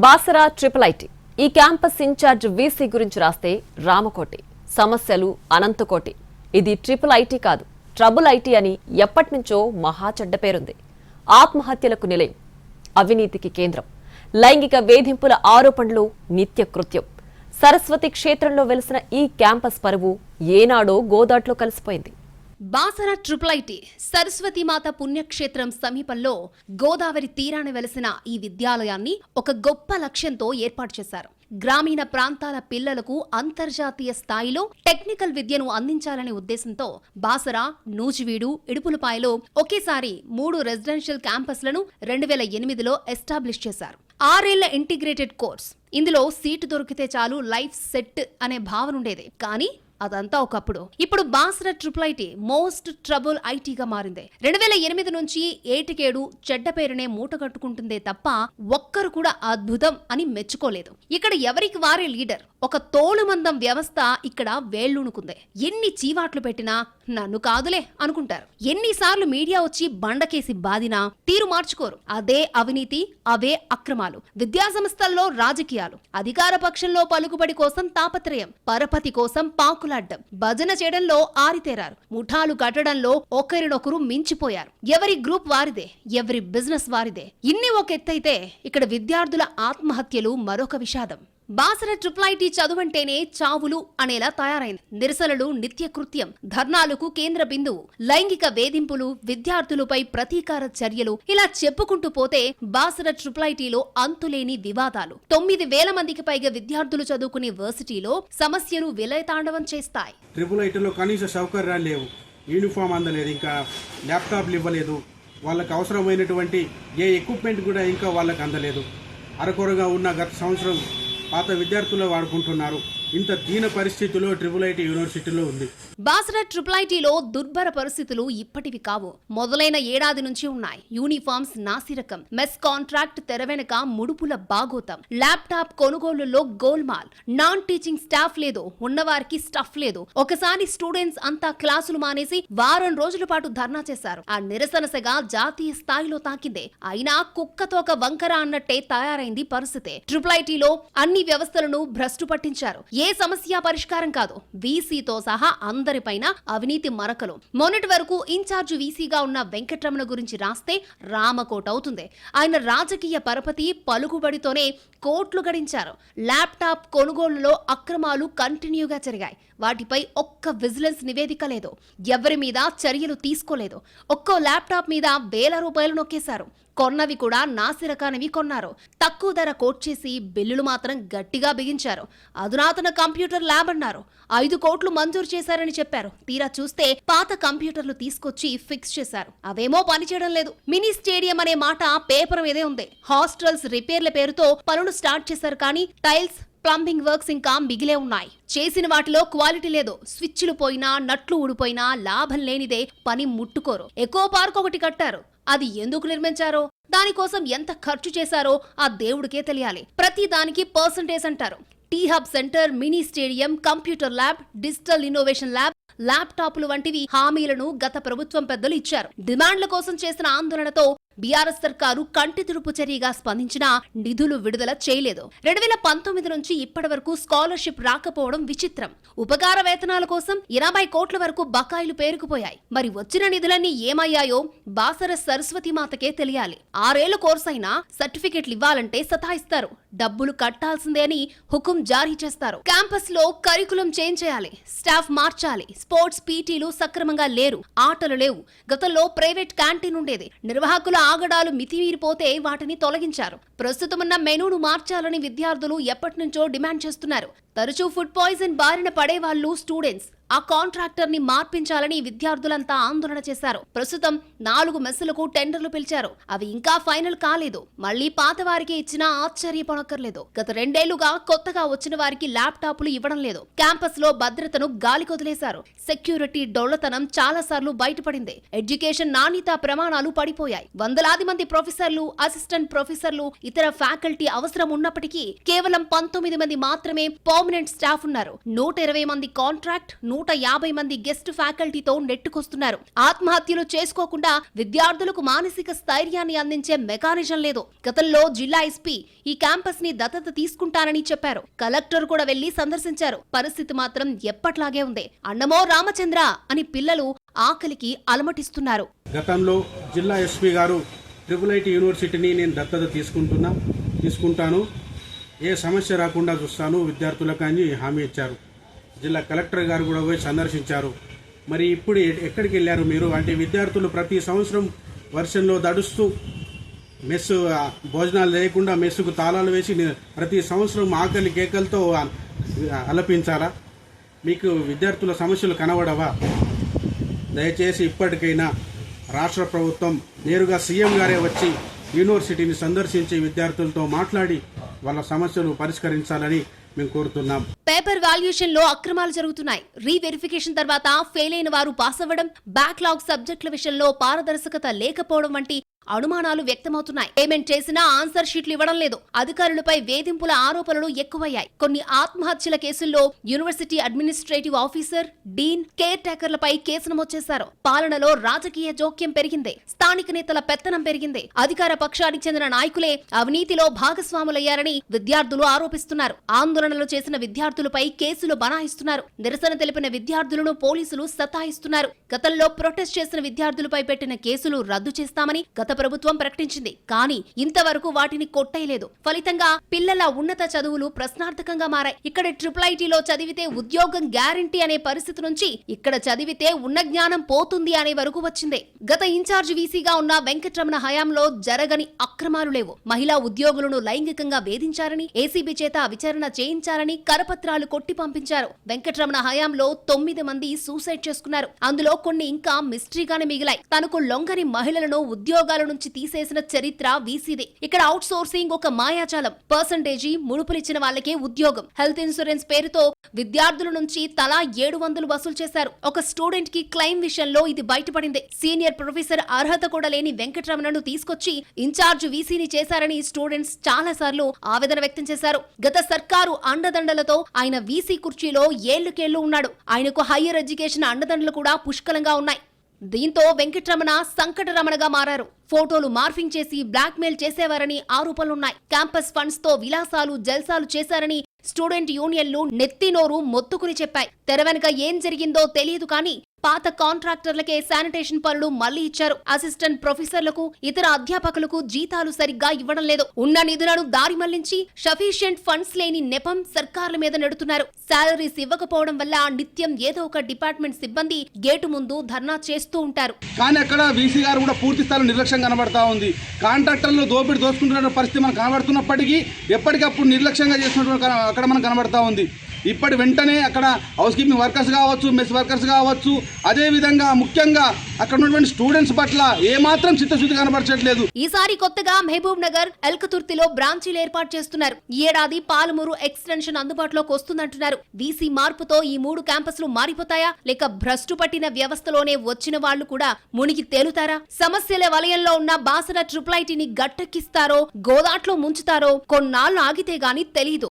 Basara triple IT ఈ campus incharge VC గురించి రాస్తే రామకోటి, సమస్యలు అనంతకోటి. ఇది ట్రిపుల్ ఐటీ కాదు, ట్రబుల్ ఐటీ అని ఎప్పటినుంచో మహా చెడ్డ పేరుంది. ఆత్మహత్యలకు నిలయం, అవినీతికి కేంద్రం, లైంగిక వేధింపుల ఆరోపణలు నిత్య కృత్యం. సరస్వతి క్షేత్రంలో వెలిసిన ఈ క్యాంపస్ పరువు ఏనాడో గోదాట్లో కలిసిపోయింది. బాసరా ట్రిపుల్ ఐటీ సరస్వతీమాత పుణ్యక్షేత్రం సమీపంలో గోదావరి తీరాన వెలిసిన ఈ విద్యాలయాన్ని ఒక గొప్ప లక్ష్యంతో ఏర్పాటు చేశారు. గ్రామీణ ప్రాంతాల పిల్లలకు అంతర్జాతీయ స్థాయిలో టెక్నికల్ విద్యను అందించాలనే ఉద్దేశంతో బాసరా, నూజివీడు, ఇడుపులపాయలో ఒకేసారి 3 రెసిడెన్షియల్ క్యాంపస్లను 2008లో ఎస్టాబ్లిష్ చేశారు. 6 ఏళ్ల ఇంటిగ్రేటెడ్ కోర్స్. ఇందులో సీటు దొరికితే చాలు లైఫ్ సెట్ అనే భావన ఉండేది. కానీ అదంతా ఒకప్పుడు. ఇప్పుడు Basara triple IT most trouble ఐటీగా మారింది. 2008 నుంచి ఏటికేడు చెడ్డ పేరునే మూటగట్టుకుంటుందే తప్ప ఒక్కరు కూడా అద్భుతం అని మెచ్చుకోలేదు. ఇక్కడ ఎవరికి వారే లీడర్. ఒక తోలుమందం వ్యవస్థ ఇక్కడ వేళ్లూనుకుంది. ఎన్ని చీవాట్లు పెట్టినా నన్ను కాదులే అనుకుంటారు. ఎన్నిసార్లు మీడియా వచ్చి బండకేసి బాదినా తీరు మార్చుకోరు. అదే అవినీతి, అవే అక్రమాలు. విద్యాసంస్థల్లో రాజకీయాలు, అధికార పక్షంలో పలుకుబడి కోసం తాపత్రయం, పరపతి కోసం పాకులాడ్డం, భజన చేయడంలో ఆరితేరారు. ముఠాలు కట్టడంలో ఒకరినొకరు మించిపోయారు. ఎవరి గ్రూప్ వారిదే, ఎవరి బిజినెస్ వారిదే. ఇన్ని ఒక ఎత్తైతే ఇక్కడ విద్యార్థుల ఆత్మహత్యలు మరొక విషాదం. బాసరా ట్రిపుల్ ఐటీ చదువంటేనే చావులు అనేలా తయారైంది. నిరసనలు నిత్యకృత్యం, ధర్నాలకు కేంద్ర బిందువు, లైంగిక వేధింపులు, విద్యార్థులపై ప్రతీకార చర్యలు, ఇలా చెప్పుకుంటూ పోతే బాసరా ట్రిపుల్ ఐటీలో అంతులేని వివాదాలు. 9,000 మందికి పైగా విద్యార్థులు చదువుకునే వర్సిటీలో సమస్యలు విలయతాండవం చేస్తాయి. ట్రిపుల్ ఐటీలో కనీస సౌకర్యాలు లేవు. యూనిఫామ్ అందలేదు, ఇంకా ల్యాప్టాప్లు ఇవ్వలేదు. వాళ్ళకి అవసరమైనటువంటి ఏ ఎక్విప్మెంట్ కూడా ఇంకా వాళ్ళకి అందలేదు. అరకొరగా ఉన్న గత సంవత్సరం పాత విద్యార్థులు వాడుకుంటున్నారు. ఇంత దీన పరిస్థితుల్లో ట్రిపుల్ ఐటీ యూనివర్సిటీలో ఉంది. బాసరా ట్రిపుల్ ఐటీలో దుర్భర పరిస్థితులు ఇప్పటివి కావు, మొదలైన ఏడాది నుంచి ఉన్నాయి. యూనిఫామ్స్ నాసిరకం, మెస్ కాంట్రాక్ట్ తెరవెనక ముడుపుల బాగోతం, ల్యాప్టాప్ కొనుగోలులో గోల్మాల్, నాన్ టీచింగ్ స్టాఫ్ లేదు, ఉన్నవారికి స్టఫ్ లేదు. ఒకసారి స్టూడెంట్స్ అంతా క్లాసులు మానేసి వారం రోజుల పాటు ధర్నా చేశారు. ఆ నిరసనసగా జాతీయ స్థాయిలో తాకిందే. అయినా కుక్కతోక వంకర అన్నట్టే తయారైంది పరిస్థితి. ట్రిపుల్ ఐటీలో అన్ని వ్యవస్థలను భ్రష్టు పట్టించారు. ఏ సమస్య పరిష్కారం కాదు. వీసీతో సహా అందరిపైన అవినీతి మరకలు. మొన్నటి వరకు ఇన్ఛార్జ్ వీసీగా ఉన్న వెంకటరమణ గురించి రాస్తే రామకోట అవుతుంది. ఆయన రాజకీయ పరపతి, పలుకుబడితోనే కోట్లు గడించారు. ల్యాప్టాప్ కొనుగోలులో అక్రమాలు కంటిన్యూగా జరిగాయి. వాటిపై ఒక్క విజిలెన్స్ నివేదిక లేదు. ఎవరి మీద చర్యలు తీసుకోలేదు. ఒక్కో ల్యాప్టాప్ మీద ₹1,000 నొక్కేశారు. కొన్నవి కూడా నాసిరకానివి కొన్నారు. తక్కువ ధర కోట్ చేసి బిల్లులు మాత్రం గట్టిగా బిగించారు. అధునాతన కంప్యూటర్ ల్యాబ్ అన్నారు. 5 కోట్లు మంజూరు చేశారని చెప్పారు. తీరా చూస్తే పాత కంప్యూటర్లు తీసుకొచ్చి ఫిక్స్ చేశారు. అవేమో పనిచేయడం లేదు. మినీ స్టేడియం అనే మాట పేపర్ మీదే ఉంది. హాస్టల్స్ రిపేర్ల పేరుతో పనులు స్టార్ట్ చేశారు. కానీ టైల్స్, ప్లంబింగ్ వర్క్స్ ఇంకా మిగిలే ఉన్నాయి. చేసిన వాటిలో క్వాలిటీ లేదు. స్విచ్లు పోయినా, నట్లు ఊడిపోయినా లాభం లేనిదే. పని ముట్టుకోరు. ఎకో పార్క్ ఒకటి కట్టారు. అది ఎందుకు నిర్మించారో, దానికోసం ఎంత ఖర్చు చేశారో ఆ దేవుడికే తెలియాలి. ప్రతి దానికి పర్సంటేజ్ అంటారు. T hub centre, mini stadium, computer lab, digital innovation lab, ల్యాప్టాప్లు వంటివి హామీలను గత ప్రభుత్వం పెద్దలు ఇచ్చారు. డిమాండ్ల కోసం చేసిన ఆందోళనతో బీఆర్ఎస్ సర్కారు కంటి తుడుపు చర్యగా స్పందించినా నిధులు విడుదల చేయలేదు. 2019 నుంచి ఇప్పటి వరకు స్కాలర్షిప్ రాకపోవడం విచిత్రం. ఉపకార వేతనాల కోసం 80 కోట్ల వరకు బకాయిలు పేరుకుపోయాయి. మరి వచ్చిన నిధులన్నీ ఏమయ్యాయో బాసరా సరస్వతి మాతకే తెలియాలి. 6 ఏళ్ల కోర్స్ అయినా సర్టిఫికెట్లు ఇవ్వాలంటే సతాయిస్తారు. డబ్బులు కట్టాల్సిందే అని హుకుం జారీ చేస్తారు. క్యాంపస్ లో కరికులం చేంజ్ చేయాలి, స్టాఫ్ మార్చాలి. స్పోర్ట్స్ పీటీలు సక్రమంగా లేరు, ఆటలు లేవు. గతంలో ప్రైవేట్ క్యాంటీన్ ఉండేది. నిర్వాహకుల ఆగడాలు మితిమీరిపోతే వాటిని తొలగించారు. ప్రస్తుతమున్న మెనూను మార్చాలని విద్యార్థులు ఎప్పటినుంచో డిమాండ్ చేస్తున్నారు. తరచూ ఫుడ్ పాయిజన్ బారిన పడేవాళ్లు స్టూడెంట్స్. ఆ కాంట్రాక్టర్ ని మార్పించాలని విద్యార్థులంతా ఆందోళన చేశారు. ప్రస్తుతం 4 మెస్సులకు టెండర్లు పిలిచారు. అవి ఇంకా ఫైనల్ కాలేదు. మళ్లీ పాత వారికి ఇచ్చినా ఆశ్చర్యపడక్కర్లేదు. గత 2 ఏళ్లుగా కొత్తగా వచ్చిన వారికి ల్యాప్టాప్లు ఇవ్వడం లేదు. క్యాంపస్ లో భద్రతను గాలికొదిలేశారు. సెక్యూరిటీ డొల్లతనం చాలా సార్లు బయటపడింది. ఎడ్యుకేషన్ నాణ్యత ప్రమాణాలు పడిపోయాయి. వందలాది మంది ప్రొఫెసర్లు, అసిస్టెంట్ ప్రొఫెసర్లు, ఇతర ఫ్యాకల్టీ అవసరం ఉన్నప్పటికీ కేవలం 19 మంది మాత్రమే పర్మనెంట్ స్టాఫ్ ఉన్నారు. 120 మంది కాంట్రాక్ట్, 150 మంది గెస్ట్ ఫ్యాకల్టీతో నెట్టుకొస్తున్నారు. ఆత్మహత్యలు చేసుకోకుండా విద్యార్థులకు మానసిక స్థైర్యాన్ని అందించే మెకానిజం లేదు. గతంలో జిల్లా ఎస్పీ ఈ క్యాంపస్ ని దత్తత తీసుకుంటానని చెప్పారు. కలెక్టర్ కూడా వెళ్లి సందర్శించారు. పరిస్థితి మాత్రం ఎప్పట్లాగే ఉంది. అన్నమో రామచంద్ర అని పిల్లలు ఆకలికి అలమటిస్తున్నారు. గతంలో జిల్లా ఎస్పీ గారు IIIT యూనివర్సిటీని నేను దత్తత తీసుకుంటాను, ఏ సమస్య రాకుండా చూస్తాను విద్యార్థులకు అని హామీ ఇచ్చారు. జిల్లా కలెక్టర్ గారు కూడా పోయి సందర్శించారు. మరి ఇప్పుడు ఎక్కడికి వెళ్ళారు మీరు? అంటే విద్యార్థులు ప్రతి సంవత్సరం వర్షంలో దడుస్తూ మెస్సు భోజనాలు లేకుండా మెస్సుకు తాళాలు వేసి ప్రతి సంవత్సరం ఆకలి కేకలతో అలపించాలా? మీకు విద్యార్థుల సమస్యలు కనబడవా? దయచేసి ఇప్పటికైనా రాష్ట్ర ప్రభుత్వం నేరుగా సీఎం గారే వచ్చి యూనివర్సిటీని సందర్శించి విద్యార్థులతో మాట్లాడి వాళ్ళ సమస్యలు పరిష్కరించాలని మేము కోరుతున్నాం. పేపర్ వాల్యుయేషన్ లో అక్రమాలు జరుగుతున్నాయి. రీవెరిఫికేషన్ తర్వాత ఫెయిల్ అయిన వారు పాస్ అవ్వడం, బ్యాక్లాగ్ సబ్జెక్టుల విషయంలో పారదర్శకత లేకపోవడం వంటి అనుమానాలు వ్యక్తమవుతున్నాయి. పేమెంట్ చేసినా ఆన్సర్ షీట్లు ఇవ్వడం లేదు. అధికారులపై వేధింపుల ఆరోపణలు ఎక్కువయ్యాయి. కొన్ని ఆత్మహత్యల కేసుల్లో university administrative officer, dean, care టేకర్లపై కేసు నమోదు చేశారు. పాలనలో రాజకీయ జోక్యం పెరిగింది. స్థానిక నేతల పెత్తనం పెరిగింది. అధికార పక్షానికి చెందిన నాయకులే అవినీతిలో భాగస్వాములయ్యారని విద్యార్థులు ఆరోపిస్తున్నారు. ఆందోళనలు చేసిన విద్యార్థులపై కేసులు బనాయిస్తున్నారు. నిరసన తెలిపిన విద్యార్థులను పోలీసులు సతాయిస్తున్నారు. గతంలో ప్రొటెస్ట్ చేసిన విద్యార్థులపై పెట్టిన కేసులు రద్దు చేస్తామని గత ప్రభుత్వం ప్రకటించింది. కానీ ఇంతవరకు వాటిని కొట్టేయలేదు. ఫలితంగా పిల్లల ఉన్నత చదువులు ప్రశ్నార్థకంగా మారాయి. ఇక్కడ IIITలో చదివితే ఉద్యోగం గ్యారంటీ అనే పరిస్థితి నుంచి ఇక్కడ చదివితే ఉన్న జ్ఞానం పోతుంది అనే వరకు వచ్చింది. గత ఇన్ఛార్జ్ వీసీగా ఉన్న వెంకటరమణ హయాంలో జరగని అక్రమాలు లేవు. మహిళా ఉద్యోగులను లైంగికంగా వేధించారని, ఏసీబీ చేత విచారణ చేయించారని కరపత్రాలు కొట్టి పంపించారు. వెంకటరమణ హయాంలో 9 మంది సూసైడ్ చేసుకున్నారు. అందులో కొన్ని ఇంకా మిస్టరీగానే మిగిలాయి. తనకు లొంగని మహిళలను ఉద్యోగాల నుంచి తీసేసిన చరిత్ర వీసీదే. ఇక్కడ అవుట్ సోర్సింగ్ ఒక మాయాజాలం. పర్సంటేజీ ముడుపులిచ్చిన వాళ్ళకే ఉద్యోగం. హెల్త్ ఇన్సూరెన్స్ పేరుతో విద్యార్థుల నుంచి తలా 700 వసూలు చేశారు. ఒక స్టూడెంట్ కి క్లెయిమ్ విషయంలో ఇది బయటపడింది. సీనియర్ ప్రొఫెసర్ అర్హత కూడా లేని వెంకటరమణను తీసుకొచ్చి ఇన్ఛార్జ్ వీసీని చేశారని స్టూడెంట్స్ చాలా సార్లు ఆవేదన వ్యక్తం చేశారు. గత సర్కారు అండదండలతో ఆయన వీసీ కుర్చీలో ఏళ్లుకేళ్లు ఉన్నాడు. ఆయనకు హయ్యర్ ఎడ్యుకేషన్ అండదండలు కూడా పుష్కలంగా ఉన్నాయి. దీంతో వెంకటరమణ సంకటరమణగా మారారు. ఫోటోలు మార్ఫింగ్ చేసి బ్లాక్మెయిల్ చేసేవారని ఆరోపణలున్నాయి. క్యాంపస్ ఫండ్స్ తో విలాసాలు, జల్సాలు చేశారని స్టూడెంట్ యూనియన్లు నెత్తినోరు మొత్తుకుని చెప్పాయి. తెర వెనుక ఏం జరిగిందో తెలియదు కానీ పాత కాంట్రాక్టర్లకే శానిటేషన్ పనులు మళ్లీ ఇచ్చారు. అసిస్టెంట్ ప్రొఫెసర్లకు, ఇతర అధ్యాపకులకు జీతాలు సరిగ్గా ఇవ్వడం లేదు. ఉన్న నిధులను దారి మళ్లించి సఫిషియెంట్ ఫండ్స్ లేని నెపం సర్కార్ల మీద నెడుతున్నారు. శాలరీస్ ఇవ్వకపోవడం వల్ల నిత్యం ఏదో ఒక డిపార్ట్మెంట్ సిబ్బంది గేటు ముందు ధర్నా చేస్తూ ఉంటారు. కానీ అక్కడ వీసీ గారు కూడా పూర్తి స్థాయిలో నిర్లక్ష్యం కనబడతా ఉంది. కాంట్రాక్టర్లు దోపిడుతున్న పరిస్థితి మనకు కనబడుతున్నప్పటికీ ఎప్పటికప్పుడు నిర్లక్ష్యంగా చేస్తున్నటువంటి అక్కడ మనకు కనబడతా ఉంది. ఇప్పటి వెంటనే అక్కడ హౌస్ కీపింగ్ వర్కర్స్ కావచ్చు, మెస్ వర్కర్స్ కావచ్చు, అదేవిధంగా ముఖ్యంగా అక్కడ ఉన్నటువంటి స్టూడెంట్స్ పట్ల ఏమాత్రం చిత్తశుద్ధి కనబరచట్లేదు. ఈసారి కొత్తగా మహబూబ్ నగర్, ఎల్కతుర్తిలో బ్రాంచీలు ఏర్పాటు చేస్తున్నారు. ఈ ఏడాది పాలమూరు ఎక్స్టెన్షన్ అందుబాటులోకి వస్తుందంటున్నారు. వీసీ మార్పుతో ఈ 3 క్యాంపస్లు మారిపోతాయా, లేక భ్రష్టు పట్టిన వ్యవస్థలోనే వచ్చిన వాళ్లు కూడా మునిగి తేలుతారా? సమస్యల వలయంలో ఉన్న బాసర IIITని గట్టెక్కిస్తారో, గోదాట్లో ముంచుతారో కొన్నాళ్లు ఆగితే గాని తెలీదు.